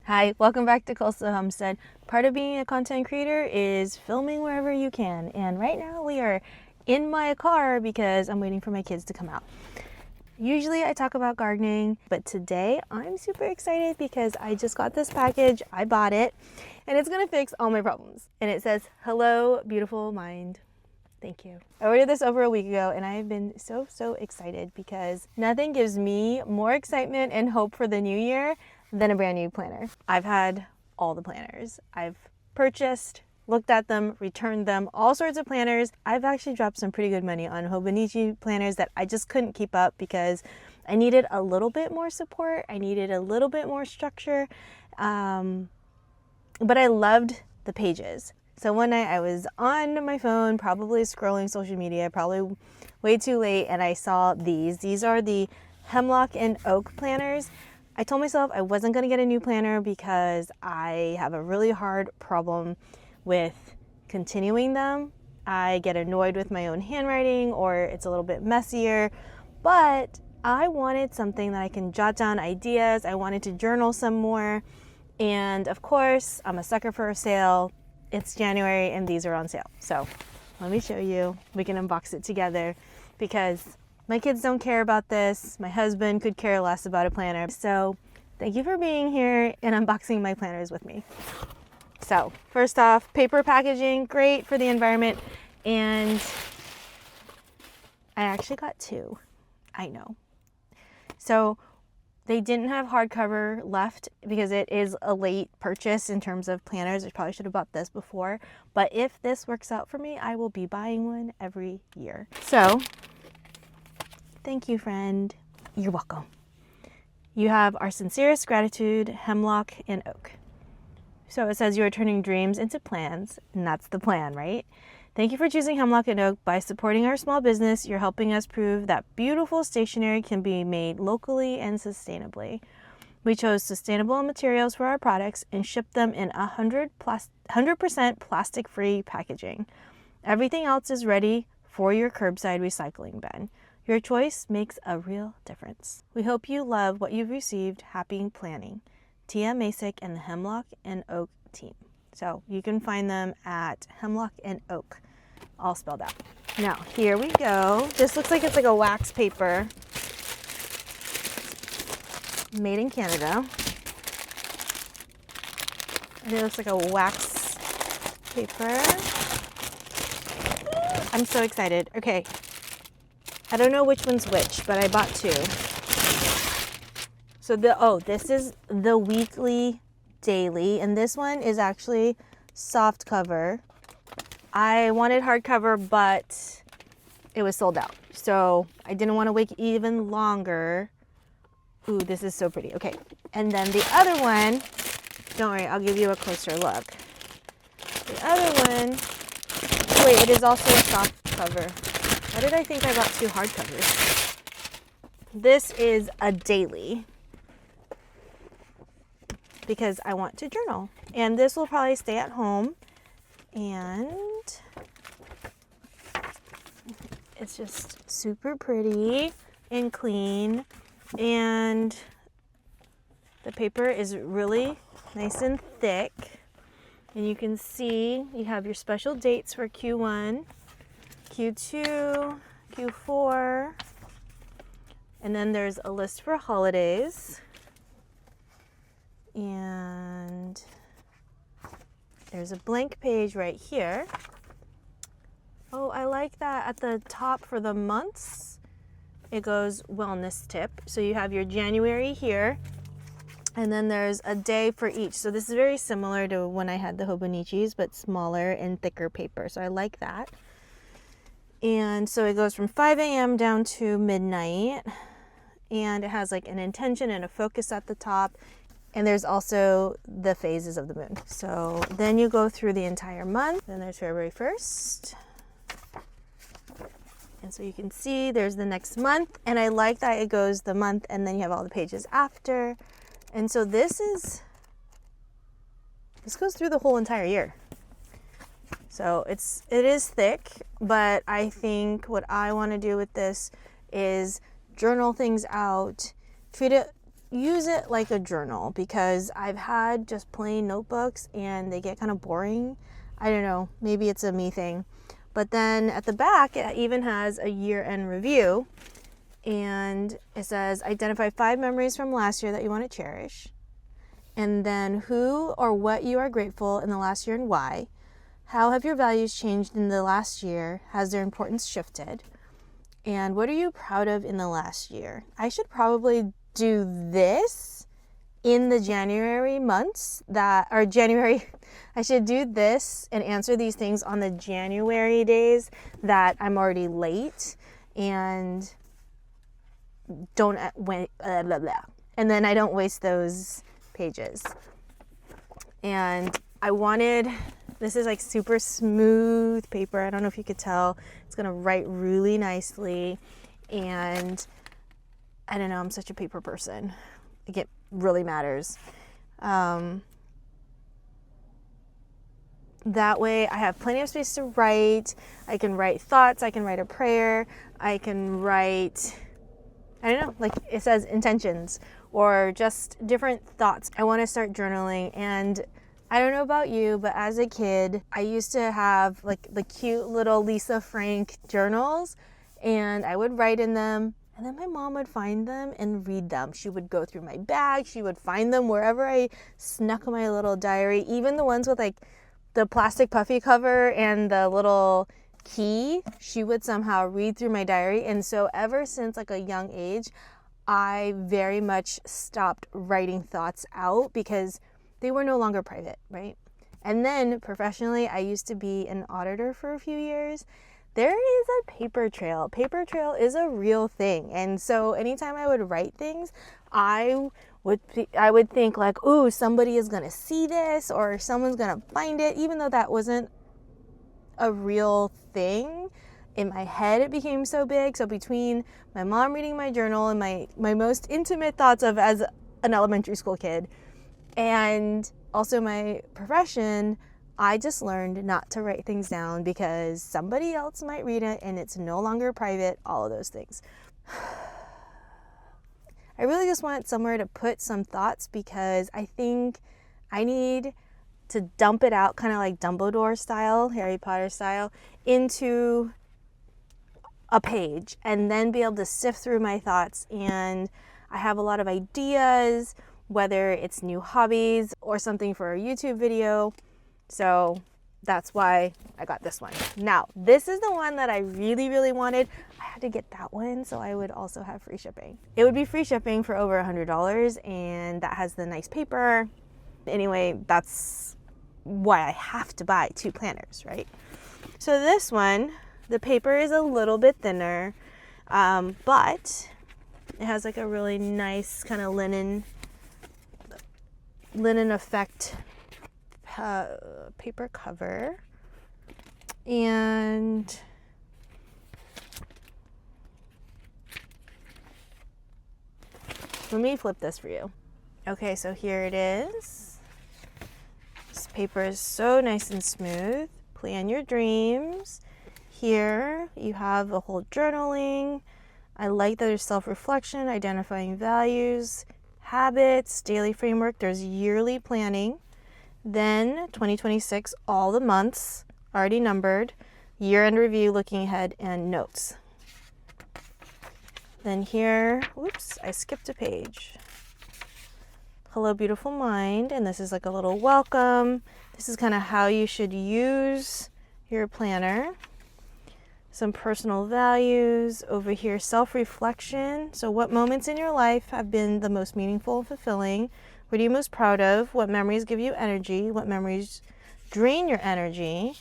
Hi, welcome back to Coastal Homestead. Part of being a content creator is filming wherever you can. And right now we are in my car because I'm waiting for my kids to come out. Usually I talk about gardening, but today I'm super excited because I just got this package. I bought it and it's gonna fix all my problems. And it says, "Hello, beautiful mind." Thank you. I ordered this over a week ago and I have been so excited because nothing gives me more excitement and hope for the new year than a brand new planter. I've had all the planters. I've purchased, looked at them, returned them, all sorts of planters. I've actually dropped some pretty good money on Hobonichi planters that I just couldn't keep up because I needed a little bit more support. I needed a little bit more structure. But I loved the pages. So one night I was on my phone, probably scrolling social media, probably way too late, and I saw these. These are the Hemlock and Oak planters. I told myself I wasn't going to get a new planter because I have a really hard problem with continuing them. I get annoyed with my own handwriting or it's a little bit messier, but I wanted something that I can jot down ideas. I wanted to journal some more. And of course, I'm a sucker for a sale. It's January and these are on sale. So let me show you. We can unbox it together because my kids don't care about this. My husband could care less about a planter. So thank you for being here and unboxing my planters with me. So first off, paper packaging, great for the environment. And I actually got two. I know. So they didn't have hardcover left because it is a late purchase in terms of planters. I probably should have bought this before. But if this works out for me, I will be buying one every year. So thank you, friend. You're welcome. You have our sincerest gratitude, Hemlock and Oak. So it says you are turning dreams into plans, and that's the plan, right? Thank you for choosing Hemlock and Oak. By supporting our small business, you're helping us prove that beautiful stationery can be made locally and sustainably. We chose sustainable materials for our products and shipped them in 100% plastic-free packaging. Everything else is ready for your curbside recycling bin. Your choice makes a real difference. We hope you love what you've received. Happy planning. Tia Masick and the Hemlock and Oak team. So you can find them at Hemlock and Oak, all spelled out. Now, here we go. This looks like it's like a wax paper. Made in Canada. And it looks like a wax paper. I'm so excited. Okay. I don't know which one's which, but I bought two. So this is the weekly daily, and this one is actually soft cover. I wanted hardcover, but it was sold out. So I didn't want to wait even longer. Ooh, this is so pretty. Okay. And then the other one, don't worry, I'll give you a closer look. The other one, wait, it is also a soft cover. Why did I think I got two hardcovers? This is a daily because I want to journal. And this will probably stay at home. And it's just super pretty and clean. And the paper is really nice and thick. And you can see you have your special dates for Q1, Q2, Q4. And then there's a list for holidays. And there's a blank page right here. Oh, I like that at the top for the months. It goes wellness tip. So you have your January here. And then there's a day for each. So this is very similar to when I had the Hobonichis, but smaller and thicker paper. So I like that. And so it goes from 5 a.m. down to midnight. And it has like an intention and a focus at the top. And there's also the phases of the moon. So then you go through the entire month. Then there's February 1st. And so you can see there's the next month. And I like that it goes the month and then you have all the pages after. And so this goes through the whole entire year. So it is thick, but I think what I want to do with this is journal things out, treat it use it like a journal because I've had just plain notebooks and they get kind of boring. I don't know, maybe it's a me thing. But then at the back, it even has a year-end review, and it says identify 5 memories from last year that you want to cherish, and then who or what you are grateful in the last year and why. How have your values changed in the last year? Has their importance shifted? And what are you proud of in the last year? I should probably do this in the January months I should do this and answer these things on the January days that I'm already late and don't wait, and then I don't waste those pages. And this is like super smooth paper. I don't know if you could tell. It's gonna write really nicely, and I don't know, I'm such a paper person. It really matters. That way I have plenty of space to write. I can write thoughts, I can write a prayer, I can write, I don't know, like it says intentions or just different thoughts. I want to start journaling, and I don't know about you, but as a kid, I used to have like the cute little Lisa Frank journals, and I would write in them, and then my mom would find them and read them. She would go through my bag, she would find them wherever I snuck my little diary, even the ones with like the plastic puffy cover and the little key. She would somehow read through my diary. And so ever since like a young age, I very much stopped writing thoughts out because they were no longer private, right? And then professionally, I used to be an auditor for a few years. There is a paper trail. Paper trail is a real thing. And so anytime I would write things, I would think like, ooh, somebody is going to see this or someone's going to find it, even though that wasn't a real thing. In my head, it became so big. So between my mom reading my journal and my most intimate thoughts of as an elementary school kid, and also my profession, I just learned not to write things down because somebody else might read it and it's no longer private, all of those things. I really just wanted somewhere to put some thoughts because I think I need to dump it out, kind of like Dumbledore style, Harry Potter style, into a page and then be able to sift through my thoughts. And I have a lot of ideas, whether it's new hobbies or something for a YouTube video. So that's why I got this one. Now, this is the one that I really, really wanted. I had to get that one so I would also have free shipping. It would be free shipping for over $100, and that has the nice paper. Anyway, that's why I have to buy 2 planners, right? So this one, the paper is a little bit thinner, but it has like a really nice kind of linen effect paper cover, and let me flip this for you. Okay, so here it is. This paper is so nice and smooth. Plan your dreams. Here you have a whole journaling. I like that there's self-reflection, identifying values, habits, daily framework. There's yearly planning. Then 2026, all the months already numbered, year-end review, looking ahead, and notes. Then here, whoops, I skipped a page. Hello, beautiful mind, and this is like a little welcome. This is kind of how you should use your planner. Some personal values. Over here, self-reflection. So what moments in your life have been the most meaningful and fulfilling? What are you most proud of? What memories give you energy? What memories drain your energy?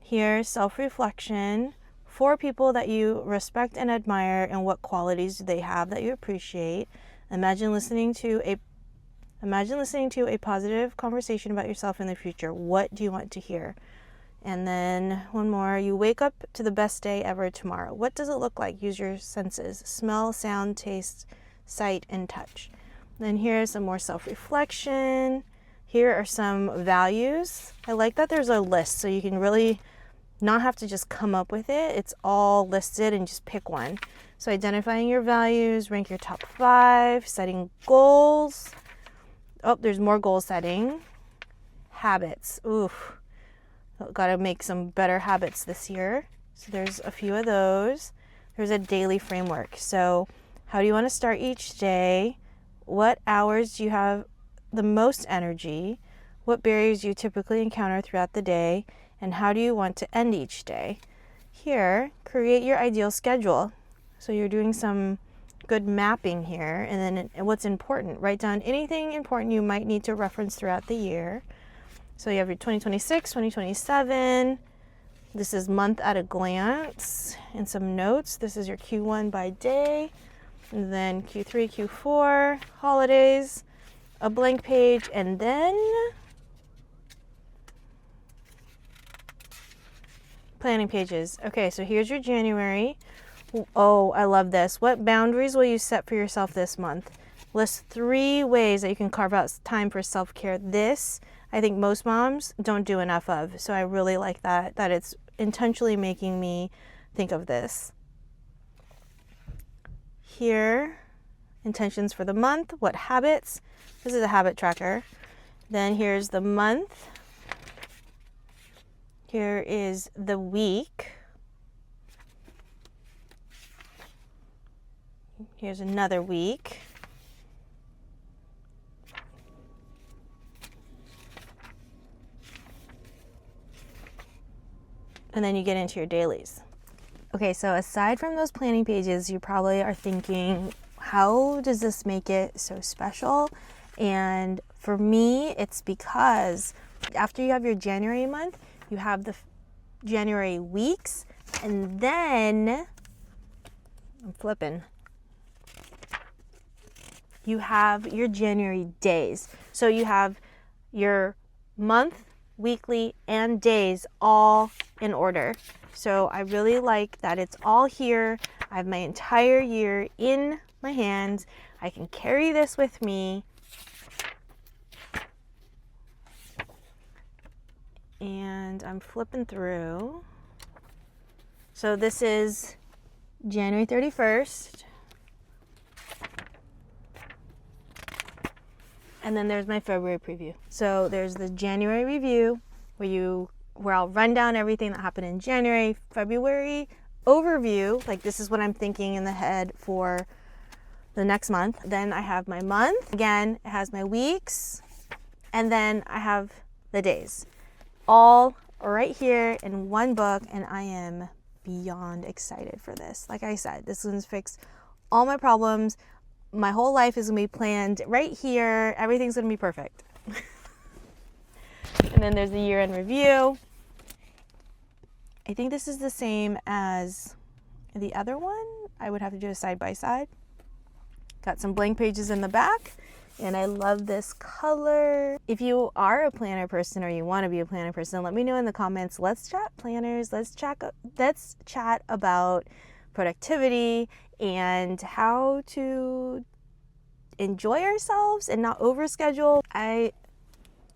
Here, self-reflection. 4 people that you respect and admire, and what qualities do they have that you appreciate? Imagine listening to a positive conversation about yourself in the future. What do you want to hear? And then one more. You wake up to the best day ever tomorrow. What does it look like? Use your senses. Smell, sound, taste, sight, and touch. Then here's some more self-reflection. Here are some values. I like that there's a list, so you can really not have to just come up with it. It's all listed and just pick one. So identifying your values, rank your top 5, setting goals. Oh, there's more goal setting. Habits. Oof. Got to make some better habits this year. So there's a few of those. There's a daily framework. So how do you want to start each day? What hours do you have the most energy? What barriers do you typically encounter throughout the day? And how do you want to end each day? Here, create your ideal schedule. So you're doing some good mapping here. And then what's important, write down anything important you might need to reference throughout the year. So you have your 2026, 2027. This is month at a glance and some notes. This is your Q1 by day. And then Q3, Q4, holidays, a blank page, and then planning pages. Okay, so here's your January. Oh, I love this. What boundaries will you set for yourself this month? List 3 ways that you can carve out time for self-care. This, I think most moms don't do enough of. So I really like that it's intentionally making me think of this. Here, intentions for the month. What habits? This is a habit tracker. Then here's the month. Here is the week. Here's another week. And then you get into your dailies. Okay, so aside from those planning pages, you probably are thinking, how does this make it so special? And for me, it's because after you have your January month, you have the January weeks, and then I'm flipping. You have your January days. So you have your month, weekly, and days all in order. So I really like that it's all here. I have my entire year in my hands. I can carry this with me. And I'm flipping through. So this is January 31st. And then there's my February preview. So there's the January review where I'll run down everything that happened in January, February overview, like this is what I'm thinking in the head for the next month. Then I have my month. Again, it has my weeks, and then I have the days. All right here in one book, and I am beyond excited for this. Like I said, this one's fix all my problems. My whole life is gonna be planned right here. Everything's gonna be perfect. And then there's the year-end review. I think this is the same as the other one. I would have to do a side by side. Got some blank pages in the back, and I love this color. If you are a planner person or you want to be a planner person, let me know in the comments. Let's chat planners. Let's chat about productivity and how to enjoy ourselves and not overschedule. I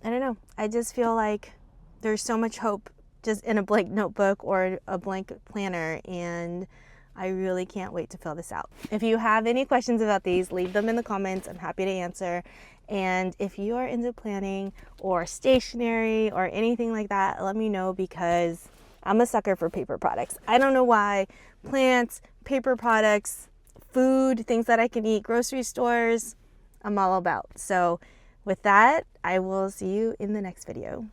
don't know. I just feel like there's so much hope just in a blank notebook or a blank planner, and I really can't wait to fill this out. If you have any questions about these, leave them in the comments. I'm happy to answer. And if you are into planning or stationery or anything like that, let me know, because I'm a sucker for paper products. I don't know why. Plants, paper products, food, things that I can eat, grocery stores, I'm all about. So with that, I will see you in the next video.